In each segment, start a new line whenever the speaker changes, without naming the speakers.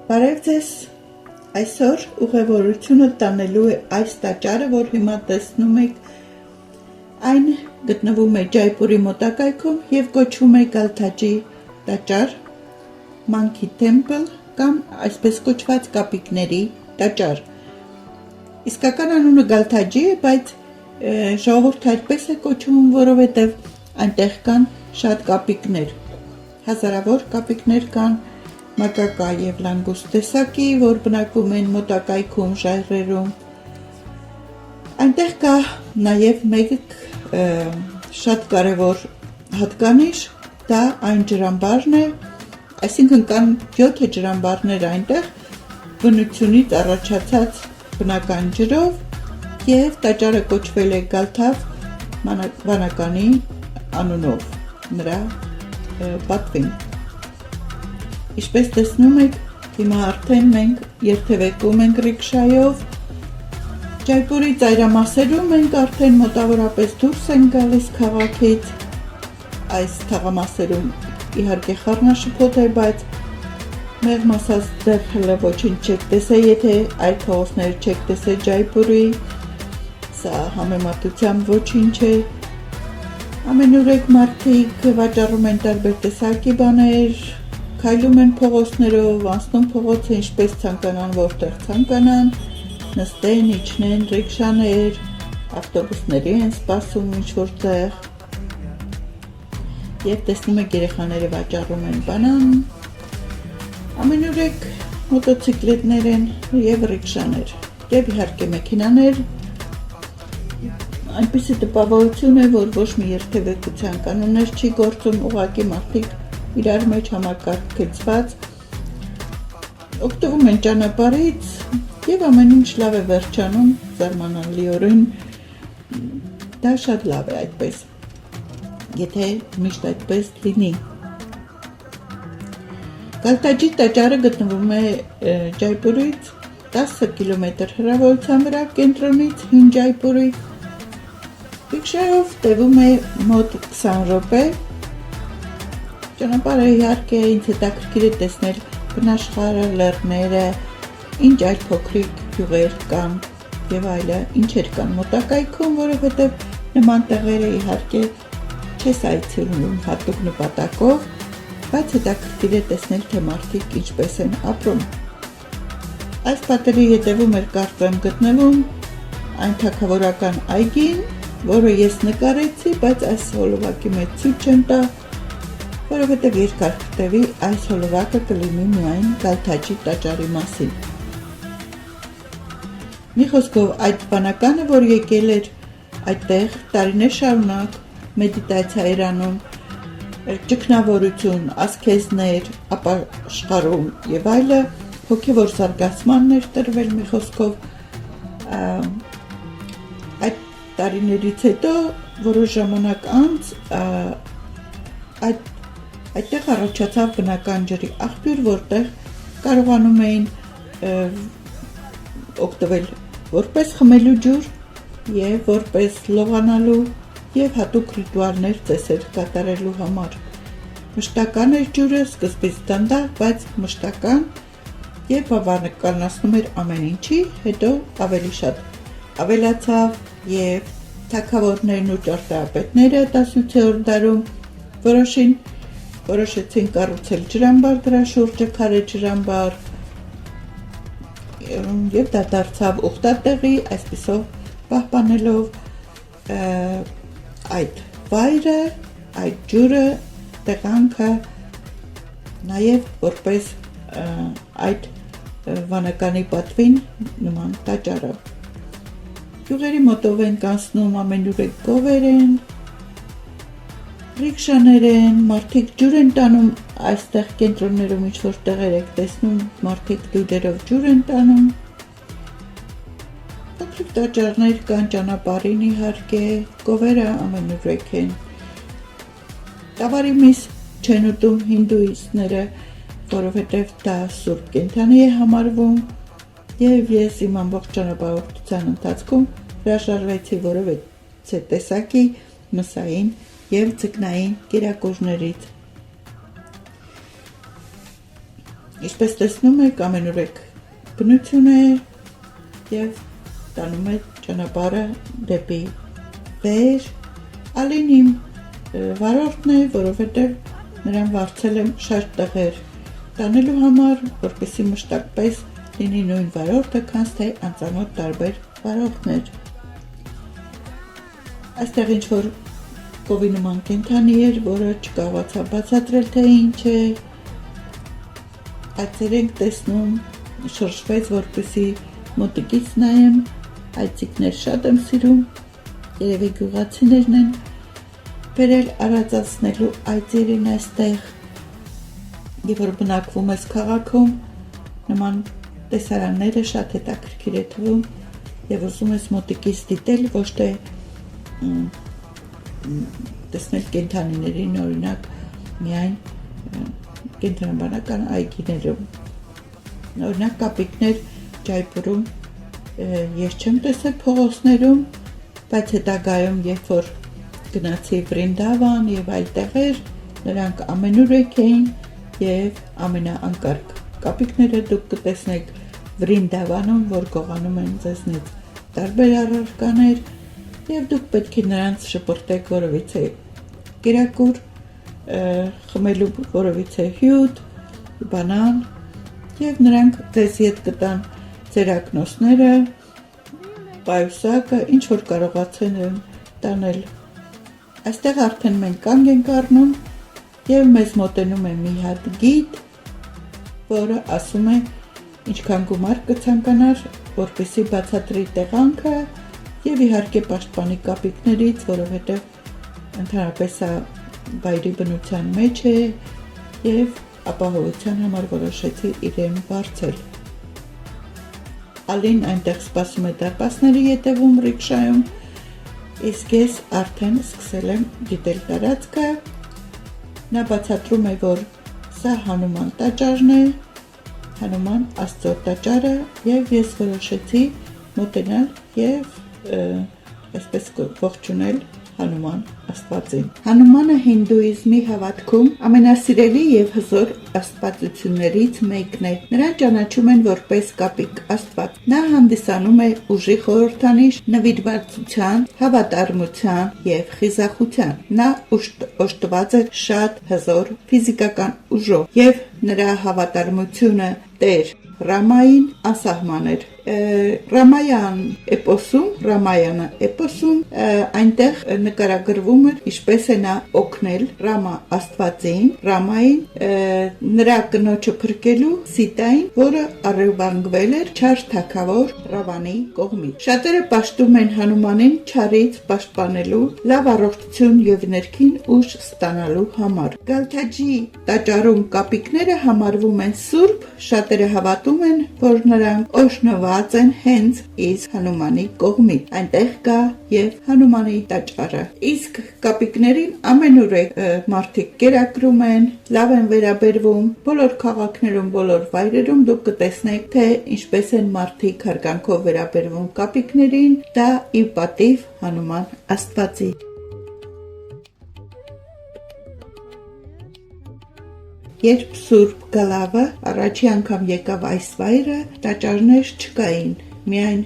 Բարև ձեզ, այսօր ուղևորությունը տանելու է այս տաճարը, որ հիմա տեսնում եք, այն գտնվում է Ջայպուրի մոտակայքում և կոչվում է Գալթաջի տաճար, Monkey Temple կամ այսպես կոչված կապիկների տաճար։ Իսկական անունը Գալթաջի է, բայց ժողովուրդը այդպես է կոչվում, որովհետև այնտեղ կան շատ կապիկներ, հազարավոր կապիկներ կան, մակակա և լանգուստ տեսակի, որ բնակվում են մոտակայքում ժայռերում։ Այնտեղ կա նաև մեկ շատ կարևոր հատկանիշ, դա այն ջրամբարն է, այսինքն կան 7 ջրամբարներ այնտեղ, բնությունից առաջացած բնական ջրով և տաճարը կոչվել է Գալթավ վանականի անունով, նրա պատվին։ Ինչպես տեսնում եք, հիմա արդեն մենք երթևեկում ենք ռիկշայով, Ջայպուրի ծայրամասերում մենք արդեն մոտավորապես դուրս ենք գալիս քաղաքից, այս թաղամասերում իհարկե խառնաշփոթ է, բայց մեղմ ասած դեռ հələ ոչինչ չեք տեսել, եթե այդ փողոցները չեք տեսել Ջայպուրի, սա համեմատությամբ ոչինչ է, ամենուրեք մարդիկ վաճառում են տարբեր տեսակի բաներ, քայլում են փողոցներով, անցնում փողոցը ինչպես ցանկանան, որտեղ ցանկանան, նստեն, իջնեն, ռիկշաներ, ավտոբուսների են սպասում ինչ-որ տեղ, և տեսնում եք երեխաները վաճառում են բանան, ամենուրեք մոտոցիկլետներ են և ռիկշաներ, և իհարկե մեքենաներ, այնպիսի տպավորություն է, որ ոչ մի երթևեկության կանոններ չի գործում, ուղղակի մարդիկ իրար մեջ համակարգեցված, օգտվում են ճանապարհից և ամեն ինչ լավ է վերջանում, զարմանալիորեն, դա շատ լավ է այդպես, եթե միշտ այդպես լինի։ Գալթաջի տաճարը գտնվում է Ջայպուրից 10 կիլոմետր հեռավորության վրա կենտրոնից հին Ջայպուրի, ռիկշայով տևում է մոտ 20 րոպե, ճանապարհը իհարկե ինձ հետաքրքիր է տեսնել բնաշխարհը, լեռները, ինչ այլ փոքրիկ գյուղեր կան և այլը, ինչեր կան մոտակայքում, որովհետև նման տեղերը իհարկե չես այցելում հատուկ նպատակով, բայց հետաքրքիր է տեսնել, թե մարդիկ ինչպես են ապրում։ Այս պատերի հետևում էր կարծեմ գտնվում այն թագավորական այգին, որը ես նկարեցի, բայց այս հոլովակի մեջ ցույց չեմ տա, որովհետև երկար կտևի, այս հոլովակը կլինի միայն Գալթաջի տաճարի մասին։ Մի խոսքով այդ վանականը, որ եկել էր այդտեղ տարիներ շարունակ մեդիտացիա էր անում, ճգնավորություն, ասքեզներ, ապաշխարում և այլը, հոգևոր զարգացմանն էր տրվել մի խոսքով, այդ տարիներից հետո որոշ ժամանակ անց այդտեղ առաջացավ բնական ջրի աղբյուր, որտեղ կարողանում էին օգտվել որպես խմելու ջուր և որպես լողանալու և հատուկ ռիտուալներ ծեսեր կատարելու համար։ Մշտական էր ջուրը, սկզբից դանդաղ, բայց մշտական և բավականացնում էր ամեն ինչի, հետո ավելի շատ ավելացավ և թագավորներն ու ճարտարապետները 18-րդ դարում որոշեցին կառուցել ջրամբար դրա շուրջը, քարե ջրամբար, և դա դարձավ ուխտատեղի, այսպիսով պահպանելով այդ վայրը, այդ ջուրը, տեղանքը, նաև որպես այդ վանականի պատվին նման տաճարը։ Գյուղերի մոտով են անցնում ամենուրեք գովեր են, ռիկշաներ են, մարդիկ ջուր են տանում, այստեղ կենտրոններում ինչ-որ տեղեր եք տեսնում, մարդիկ դույդերով ջուր են տանում, փոքրիկ տաճարներ կան ճանապարհին իհարկե, գովերը ամենուրեք են, տավարի միս չեն ուտում հինդուիստները, որովհետև դա սուրբ կենդանի է համարվում, և ես իմ ամբողջ ճանապարհորդության ընթացքում հրաժարվեցի որևէ տեսակի մսային և ձկնային կերակուրներից։ Ինչպես տեսնում եք, ամենուրեք բնություն է եւ տանում է ճանապարհը դեպի վեր։ Ալին իմ վարորդն է, որովհետեւ նրան վարձել եմ շատ տեղեր տանելու համար, որպեսզի մշտապես լինի նույն վարորդը, քանց թե անծանոթ տարբեր վարորդներ։ Այստեղ ինչ-որ կովի նման կենդանի էր, որը չկարողացավ բացատրել, թե ինչ է։ Այծեր ենք տեսնում, շրջվեց, որպեսզի մոտիկից նայեմ, այծիկներ շատ եմ սիրում, երևի գյուղացիներն են բերել արածացնելու այծերին այստեղ, եւ որ բնակվում ես քաղաքում, նման տեսարանները շատ հետաքրքիր է թվում եւ ուզում ես մոտիկից դիտել, ոչ թե տեսնել կենդանիներին, օրինակ միայն կենդանաբանական այգիներում։ Օրինակ կապիկներ Ջայպուրում ես չեմ տեսել փողոցներում, բայց հետագայում երբ որ գնացի Վրինդավան եւ այլ տեղեր, նրանք ամենուրեք էին եւ ամենաանկարգ կապիկները դուք կտեսնեք Վրինդավանում, որ գողանում են ձեզնից տարբեր առարկաներ եւ դուք պետք է նրանց շպրտեք որովիցե կերակուր, խմելու որովիցե հյութ, բանան եւ նրանք ձեզ հետ կտան ձեր ակնոցները, պայուսակը, ինչ որ կարողացեն տանել։ Այստեղ արդեն մենք կանգ ենք առնում եւ մեզ մոտենում է մի հատ գիդ, որը ասում է ինչքան գումար կցանկանար, որպեսզի բացատրի տեղանքը եւ իհարկե պաշտպանի կապիկներից, որովհետեւ ընդհանրապես սա վայրի բնության մեջ է եւ ապահովության համար որոշեցի իրեն վարձել։ Ալին այնտեղ սպասում է դարպասների ետևում ռիքշայում, իսկ ես արդեն սկսել եմ դիտել տարածքը։ Նա բացատրում է, որ սա Հանուման տաճարն է, Հանուման Աստծո տաճարը, եւ ես որոշեցի մոտենալ եւ այսպես ողջունել Հանուման Աստվածին։ Հանումանը հինդուիզմի հավատքում ամենասիրելի եւ հզոր աստվածություններից մեկն է։ Նրան ճանաչում են որպես կապիկ Աստված։ Նա հանդիսանում է ուժի խորհրդանիշ, նվիրվածության, հավատարմության եւ խիզախության։ Նա օժտված է շատ հզոր ֆիզիկական ուժով եւ նրա հավատարմությունը Տեր Ռամային անսահման էր։ Ռամայանը էպոսում այնտեղ նկարագրվում էր ինչպես է նա օգնել Ռամա Աստվածին, Ռամային նրա կնոջը փրկելու Սիտային, որը առևանգվել էր չար թագավոր Ռավանի կողմից։ Շատերը պաշտում են Հանումանին չարից պաշտպանելու, լավ առողջություն եւ ներքին ուժ ստանալու համար։ Գալթաջի տաճարում կապիկները համարվում են սուրբ, շատերը հավատում են, որ նրանք օժնված են հենց իսկ Հանումանի կողմից։ Այնտեղ կա եւ Հանումանի տաճարը։ Իսկ կապիկներին ամենուրեք մարդիկ կերակրում են, լավ են վերաբերվում։ Բոլոր քաղաքներում, բոլոր վայրերում դուք կտեսնեք, թե ինչպես են մարդիկ հարգանքով վերաբերվում կապիկներին, դա ի պատիվ Հանուման Աստվածի։ Երբ Սուրբ Գալավը առաջի անգամ եկավ այս վայրը, տաճարներ չկային, միայն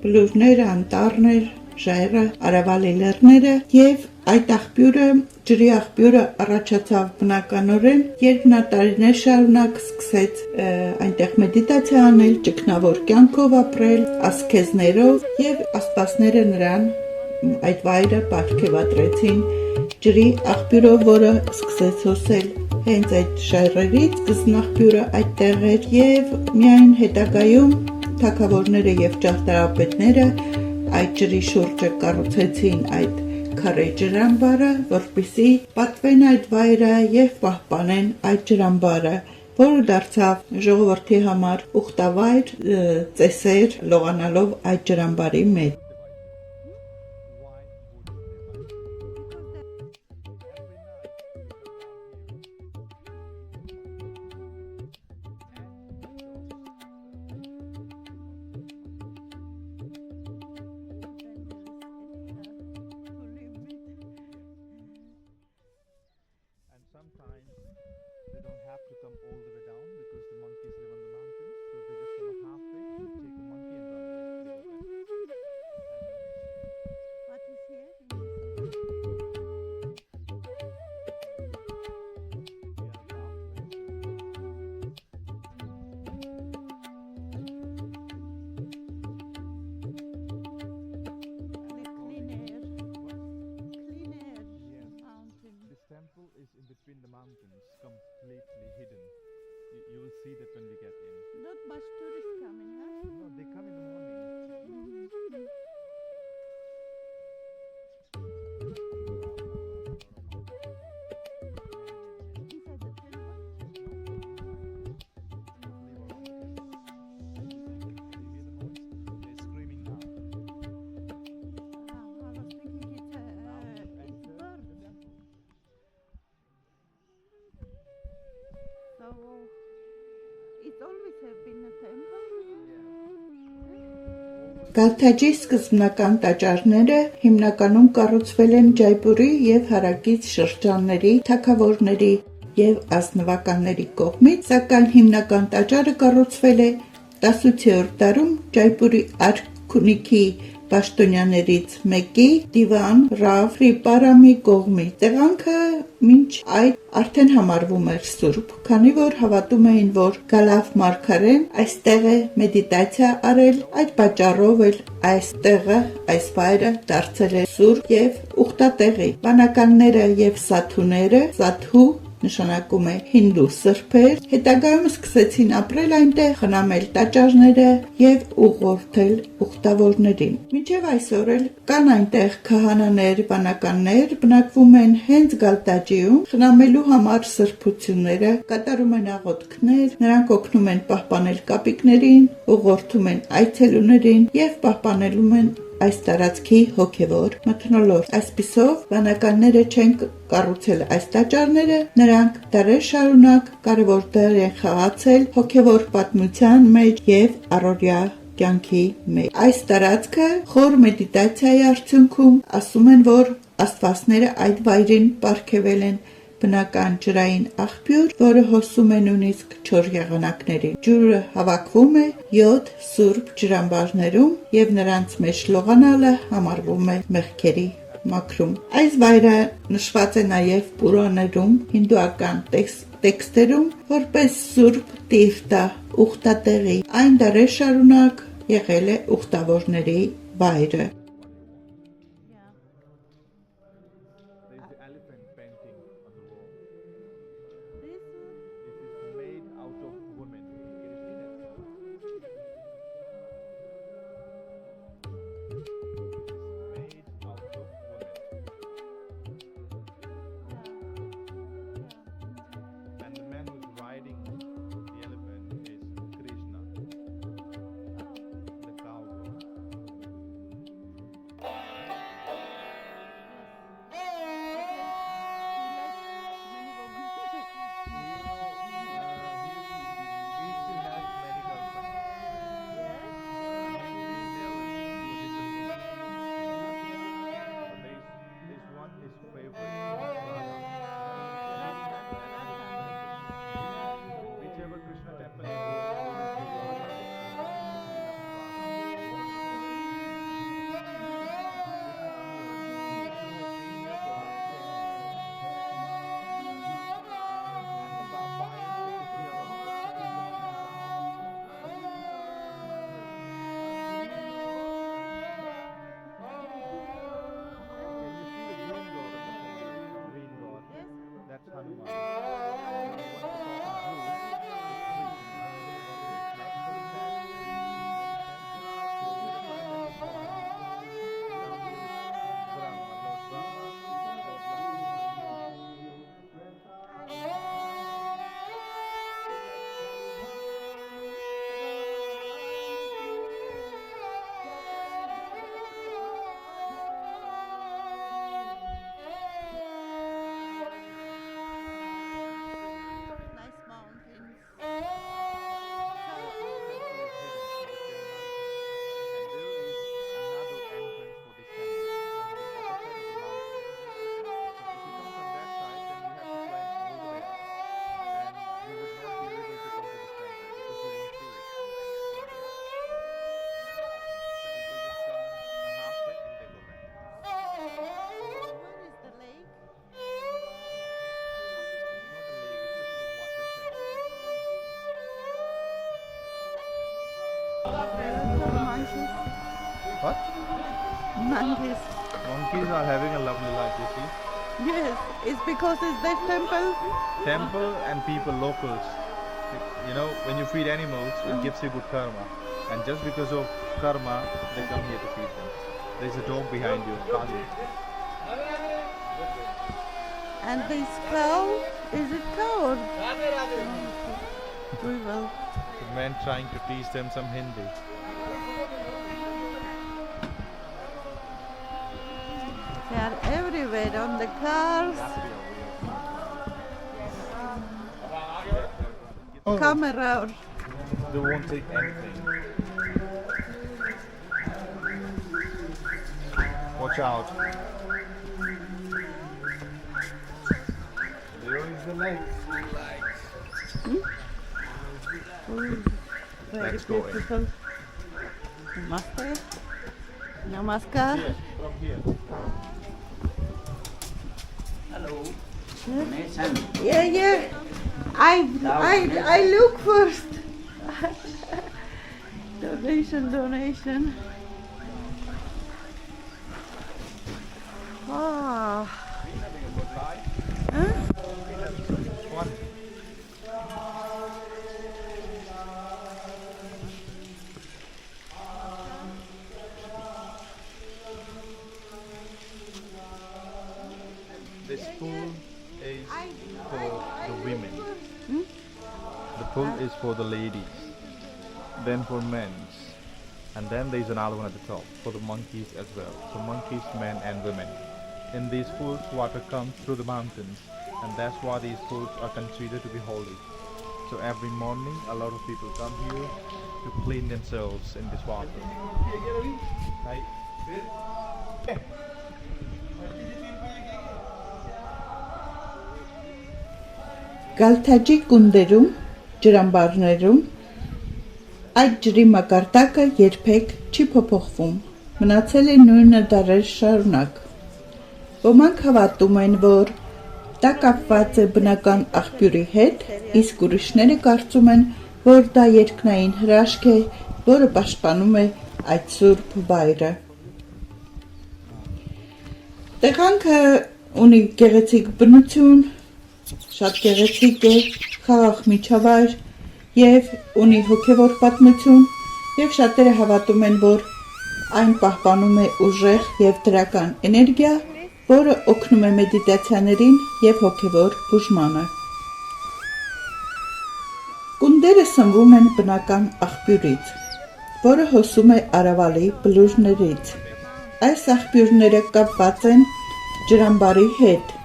բլուրներ, անտառներ, ժայռը, արավալի լեռները եւ այդ աղբյուրը, ջրի աղբյուրը առաջացավ բնականորեն, երբ նա տարիներ շարունակ սկսեց այնտեղ մեդիտացիա անել, ճգնավոր կյանքով ապրել, ասքեզներով եւ աստվածները նրան այդ վայրը պարգևատրեցին ջրի աղբյուրով, որը սկսեց հոսել հենց այդ ժայռերից, սկզբնաղբյուրը այդտեղ էր եւ միայն հետագայում թագավորները եւ ճարտարապետները այդ ջրի շուրջը կառուցեցին այդ քարե ջրամբարը, որպեսզի պատվեն այդ վայրը եւ պահպանեն այդ ջրամբարը, որը դարձավ ժողովրդի համար ուխտավայր, ծեսեր լողանալով այդ ջրամբարի մեջ։
Sometimes they don't have to come all the way down because the monks see that when we get in.
Not much tourists coming, huh?
No, they come in the morning.
Inside the temple?
They're screaming now.
I was thinking it's bird. So it's always have been a temple? Գալթաջի սկզբնական տաճարները հիմնականում կառուցվել են Ջայպուրի եւ հարակից շրջանների թագավորների եւ ազնվականների կողմից, սակայն հիմնական տաճարը կառուցվել է 18-րդ դարում Ջայպուրի արքունիքի պաշտոնյաներից մեկի Դիվան Ռավ Ռիպարամի կողմից։ Տեղանքը մինչ այդ արդեն համարվում էր սուրբ, քանի որ հավատում էին, որ Գալաֆ մարգարեն այստեղ է մեդիտացիա արել, այդ պատճառով էլ այս տեղը, այս վայրը դարձել է սուրբ եւ ուխտատեղի։ Վանականները եւ սաթուները, սաթու նշանակում է հինդու սրբեր, հետագայում սկսեցին ապրել այնտեղ, խնամել տաճարները եւ ուղղորդել ուխտավորներին։ Մինչեւ այսօր էլ կան այնտեղ քահանաներ, վանականներ, բնակվում են հենց Գալտաջիում, խնամելու համար սրբությունները, կատարում են աղոթքներ, նրանք օգնում են պահպանել կապիկներին, ուղղորդում են այցելուներին եւ պահպանելու են այս տարածքի հոգևոր մթնոլորտ։ Այսպիսով, վանականները չեն կառուցել այս տաճարները, նրանք դարեր շարունակ կարևոր դեր են խաղացել հոգևոր պատմության մեջ եւ առօրյա կյանքի մեջ։ Այս տարածքը խոր մեդիտացիայի արդյունքում ասում են, որ աստվածները այդ վայրին պարգևել են բնական ջրային աղբյուր, որը հոսում է նույնիսկ 4 եղանակներին։ Ջուրը հավաքվում է 7 սուրբ ջրամբարներում եւ նրանց մեջ լողանալը համարվում է մեղքերի մաքրում։ Այս վայրը նշված է նաեւ Պուրաներում, հինդուական տեքստերում, որպես սուրբ տիրտա ուխտատեղի։ Այն դարեր շարունակ եղել է ուխտավորների վայրը։
There's the elephant painting on the wall. This is made out of women. Can you see that? Made out of women. And the man who's riding the elephant is Krishna, the cowboy. He still has many girlfriends. This one his favorite. Whichever Krishna temple he That's Hanuman.
Nice mountains. Where is the lake? Monkeys.
What?
Monkeys.
Monkeys are having a lovely life, you see.
Yes, it's because it's their temple.
Temple and people, locals. you know, when you feed animals, it gives you good karma. And just because of karma, they come here to feed them. There's a dog behind you, Kali.
And this cow, is it cow or? We will.
The man trying to teach them some Hindi.
They are everywhere on the cars.
Oh,
Come around.
they won't take anything. Watch out. There is the legs.
Very
Let's go in.
beautiful. Namaste. Namaskar.
Here, from here.
Yeah. I look first. Donation. Ah. Huh?
One. This pool is for the women. The pool is for the ladies. Then for men's. And then there is another one at the top for the monkeys as well. So monkeys, men and women. In these pools, water comes through the mountains, and that's why these pools are considered to be holy. So every morning, a lot of people come here to clean themselves in this water. Right?
Գալթաջի կունդերում, ջրամբարներում այդ ջրի մակարդակը երբեք չի փոփոխվում, մնացել է նույնը դարեր շարունակ։ Ոմանք հավատում են, որ դա կապված է բնական աղբյուրի հետ, իսկ ուրիշները կարծում են, որ դա երկնային հրաշք է, որը պաշտպանում է այդ սուրբ վայրը։ Տեղանքը ունի գեղեցիկ բնություն, շատ գեղեցիկ է, խաղաղ միջավայր եւ ունի հոգեվոր պատմություն եւ շատերը հավատում են, որ այն պահպանում է ուժեղ եւ դրական էներգիա, որը օգնում է մեդիտացիաներին եւ հոգեվոր բուժմանը։ Կունդերը սնվում են բնական աղբյուրից, որը հոսում է Արավալի բլուրներից։ Այս աղբյուրները կապված են ջրամբարի հետ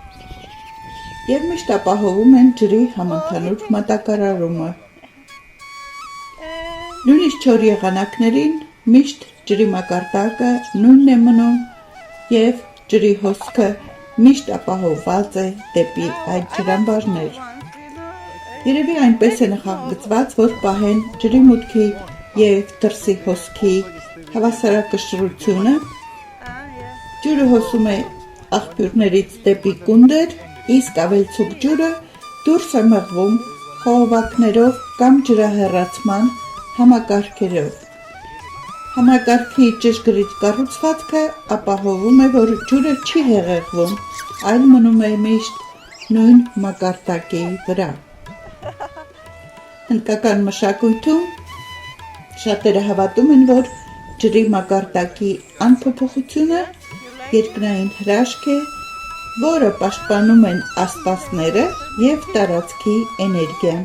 եւ միշտ ապահովում են ջրի համընդհանուր մատակարարումը։ Նույնիսկ չոր եղանակներին միշտ ջրի մակարդակը նույնն է մնում եւ ջրի հոսքը միշտ ապահովված է դեպի այդ ջրամբարներ։ Երևի այնպես է նախագծված, որ պահեն ջրի մուտքի եւ դրսի հոսքի հավասարակշռությունը։ Ջուրը հոսում է աղբյուրներից դեպի կունդեր, իսկ ավելցուկ ջուրը դուրս է մղվում խողովակներով կամ ջրահեռացման համակարգերով։ Համակարգի ճշգրիտ կառուցվածքը ապահովում է, որ ջուրը չի հեղեղվում, այլ մնում է միշտ նույն մակարդակի վրա։ Հնդկական մշակույթում շատերը հավատում են, որ ջրի մակարդակի անփոփոխությունը երկնային հրաշք է, որը պաշտպանում են աստվածները եւ տարածքի էներգիան։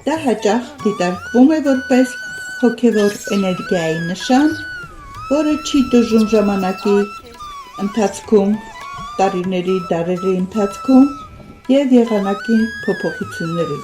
Դա հաճախ դիտարկվում է որպես հոգեվոր էներգիայի նշան, որը չի տուժում ժամանակի ընթացքում, տարիների, դարերի ընթացքում եւ եղանակի փոփոխությունների։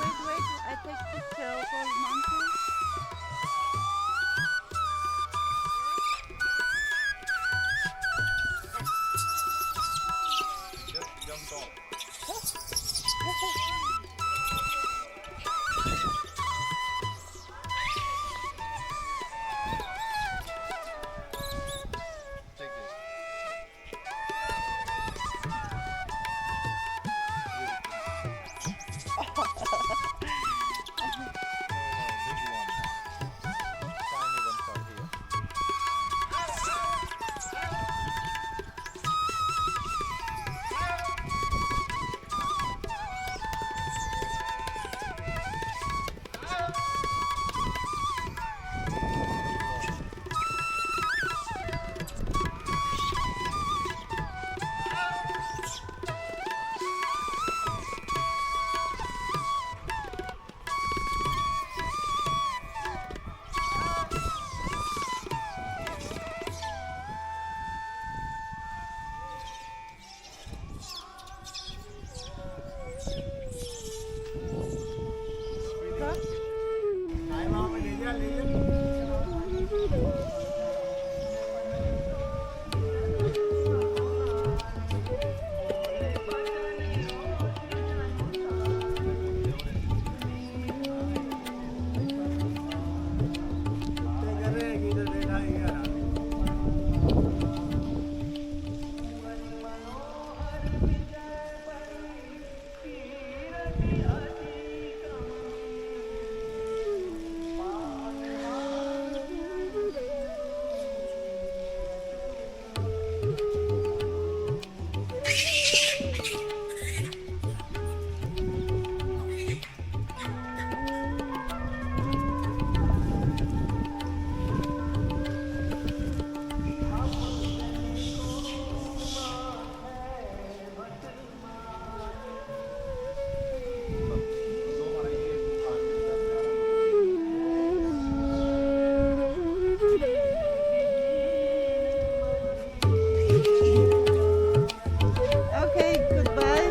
Okay, goodbye.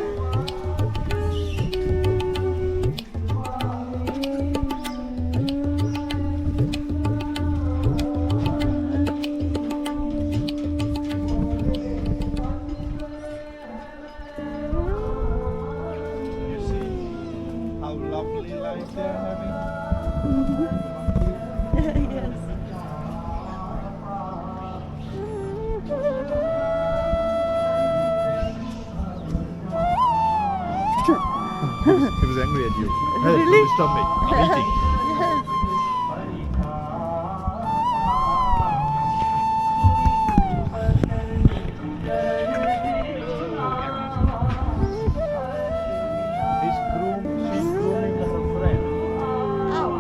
You see how lovely life they are having?
Yes.
He was angry at you. Hey,
Really?
don't disturb me. I'm eating.
Yes.
She's grooming her friend.
Oh.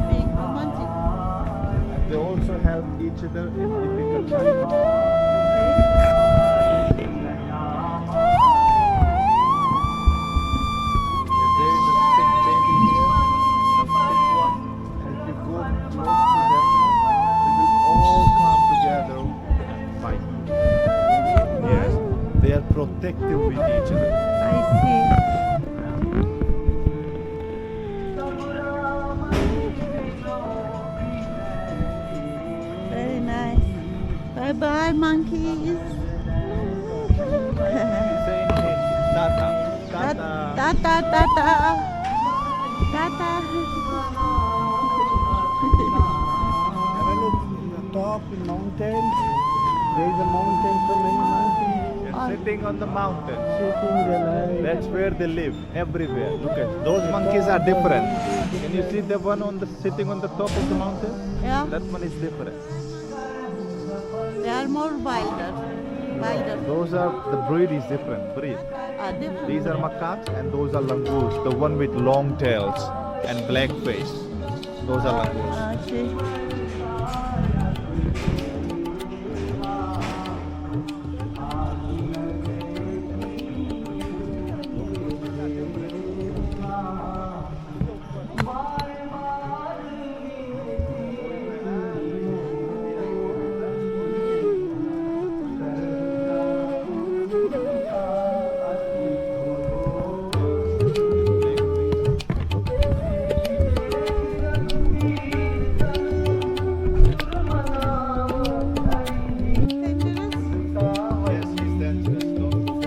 Being romantic.
They also help each other in difficult times. If there is a sick baby here, a sick one, and if you go close to them, they will all come together and fight. Yes, they are protective with each other.
I see. Very nice. Bye bye, monkeys.
Say tata, tata.
Tata, tata. Tata.
Have a look at the top in mountain. There is a mountain, so many monkeys
And sitting on the mountain.
sitting there.
That's where they live, everywhere. Look at those monkeys are different. Can you see the one on the sitting on the top of the mountain?
Yeah,
That one is different.
they are more wilder. Wilder.
Those are the breed is different. Breed.
Different.
These are macaques and those are langurs. The one with long tails and black face. Those are langurs.
I see.
Yes, he's dangerous. Don't go.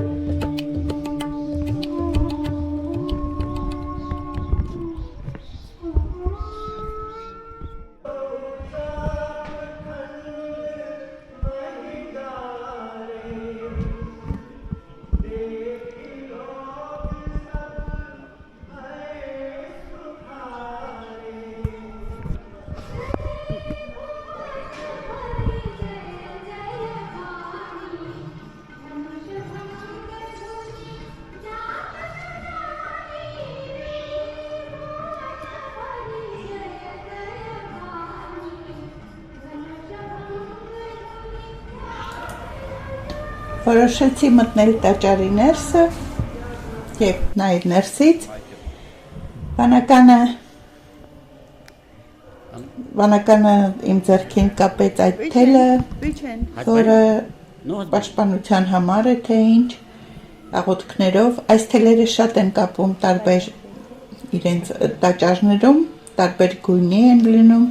Որոշեցի մտնել տաճարի ներսը եւ նայել ներսից վանականը իմ ձեռքին կապեց այդ թելը,
Which one?
որը պաշտպանության համար է թե ինչ աղոթքներով այս թելերը շատ են կապում տարբեր իրենց տաճարներում տարբեր գույնի են լինում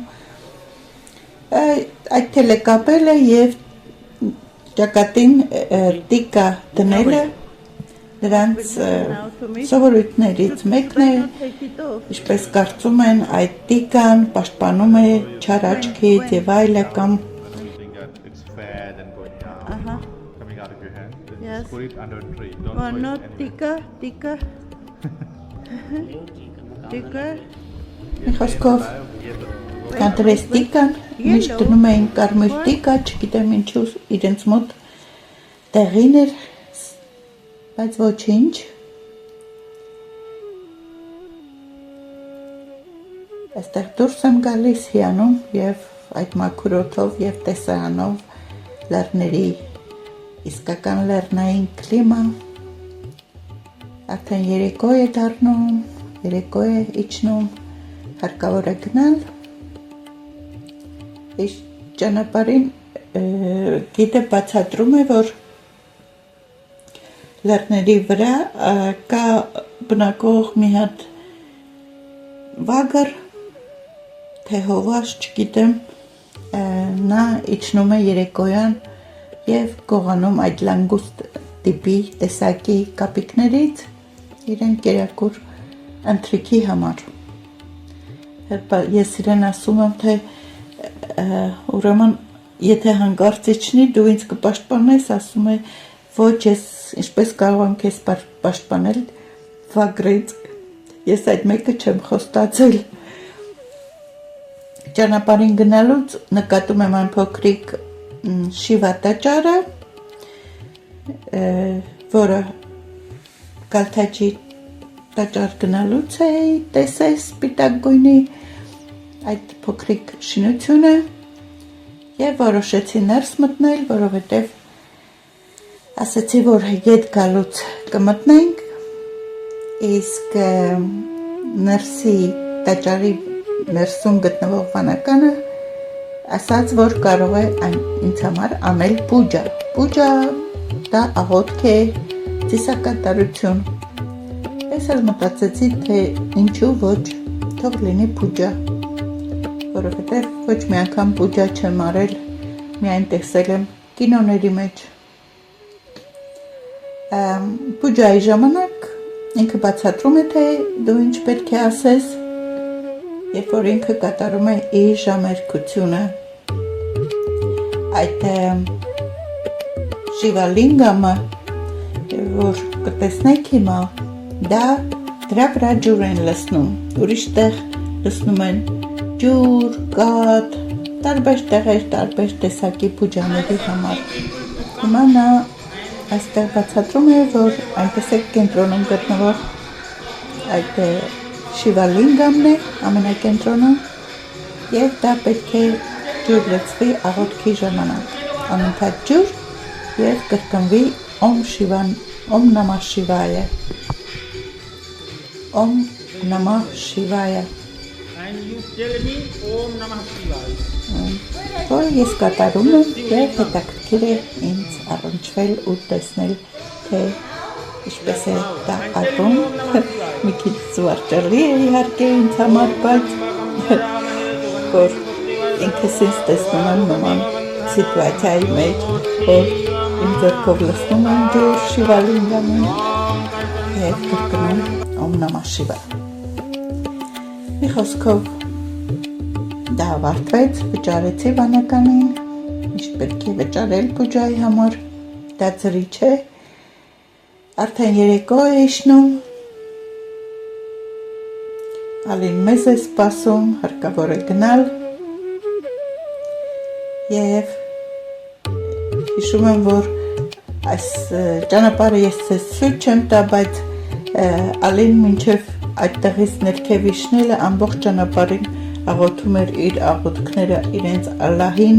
այդ թելեկապելը եւ ճակատին տիկա դնելը նրանց սովորույթներից մեկն է, ինչպես կարծում են, այդ տիկան պաշտպանում է չար աչքից եւ այլը կամ
Anything that it's fat and going down, coming out of your hand, then
Yes.
put it under a tree. Don't
Oh,
put
no,
it anywhere.
tika. Tika.
մի խոսքով կանտրես տիկան միշտ դնում էին կարմիր տիկա, չգիտեմ ինչու իրենց մոտ տեղին էր, բայց ոչինչ այստեղ դուրս եմ գալիս հիանում եւ այդ մաքուրոթով եւ տեսարանով լեռների իսկական լեռնային կլիմա արդեն երեկո է դառնում, երեկո է իջնում, հարկավոր է գնալ Իշ ճանապարհին գիտը բացատրում է, որ լեռների վրա կա բնակող մի հատ վագր, թե հովաշ, չգիտեմ, նա իջնում է երեկոյան եւ գողանում այդ լանգուստ տիպի տեսակի կապիկներից իրեն կերակուր ընթրիքի համար։ Ես իրեն ասում եմ, թե ուրեմն եթե հանկարծ իջնի դու ինձ կպաշտպանես, ասում է ոչ, ես ինչպես կարող եմ քեզ պաշտպանել վագրից, ես այդ մեկը չեմ խոստացել։ Ճանապարհին գնալուց նկատում եմ այն փոքրիկ Շիվա տաճարը, որը Գալթաջի տաճար գնալուց էի տեսել սպիտակ գույնի այդ փոքրիկ շինությունը եւ որոշեցի ներս մտնել, որովհետեւ ասացի, որ ետ գալուց կմտնենք, իսկ ներսի տաճարի ներսում գտնվող վանականը ասաց, որ կարող է ինձ համար անել պուջա։ Պուջա դա աղոթք է, ծիսակատարություն։ Ես էլ մտածեցի, թե ինչու ոչ, թող լինի պուջա, որովհետև ոչ մի անգամ պուջա չեմ արել, միայն տեսել եմ կինոների մեջ։ Պուջայի ժամանակ ինքը բացատրում է, թե դու ինչ պետք է ասես, երբ որ ինքը կատարում է իր ժամերկությունը։ Այդ Շիվալինգամը, որ կտեսնեք հիմա, դա դրա վրա ջուր են լցնում, ուրիշ տեղ լցնում են ջուր, կաթ, տարբեր տեղեր, տարբեր տեսակի պուջաների համար։ Հիմա նա այստեղ բացատրում է, որ այնտեսեք կենտրոնում գտնվող այդ Շիվալինգամն է, ամենակենտրոնում, եւ դա պետք է ջուր լցվի աղոթքի ժամանակ, անընդհատ ջուր եւ կրկնվի Om Namah Shivaya, Om Namah Shivaya.
And you tell me Om Namah Shivaya.
Որ ես կատարում եմ եւ հետաքրքիր է ինձ առնչվել ու տեսնել, թե ինչպես է դա արվում, մի քիչ զվարճալի է իհարկե ինձ համար, բայց որ ինքս ինձ տեսնում եմ նման սիտուացիայի մեջ, որ իմ ձեռքով լցնում եմ ջուր Շիվալինգամին եւ կրկնում Om Namah Shivaya։ Մի խոսքով դա ավարտվեց, վճարեցի վանականին, միշտ պետք է վճարել պուջայի համար, դա ծրի չէ, արդեն երեկո է իջնում, Ալին մեզ է սպասում, հարկավոր է գնալ եւ հիշում եմ, որ այս ճանապարհը ես ցես ցույց չեմ տա, բայց Ալին մինչև այդտեղից ներքև իջնելը ամբողջ ճանապարհին աղոթում էր իր աղոթքները իրենց Ալլահին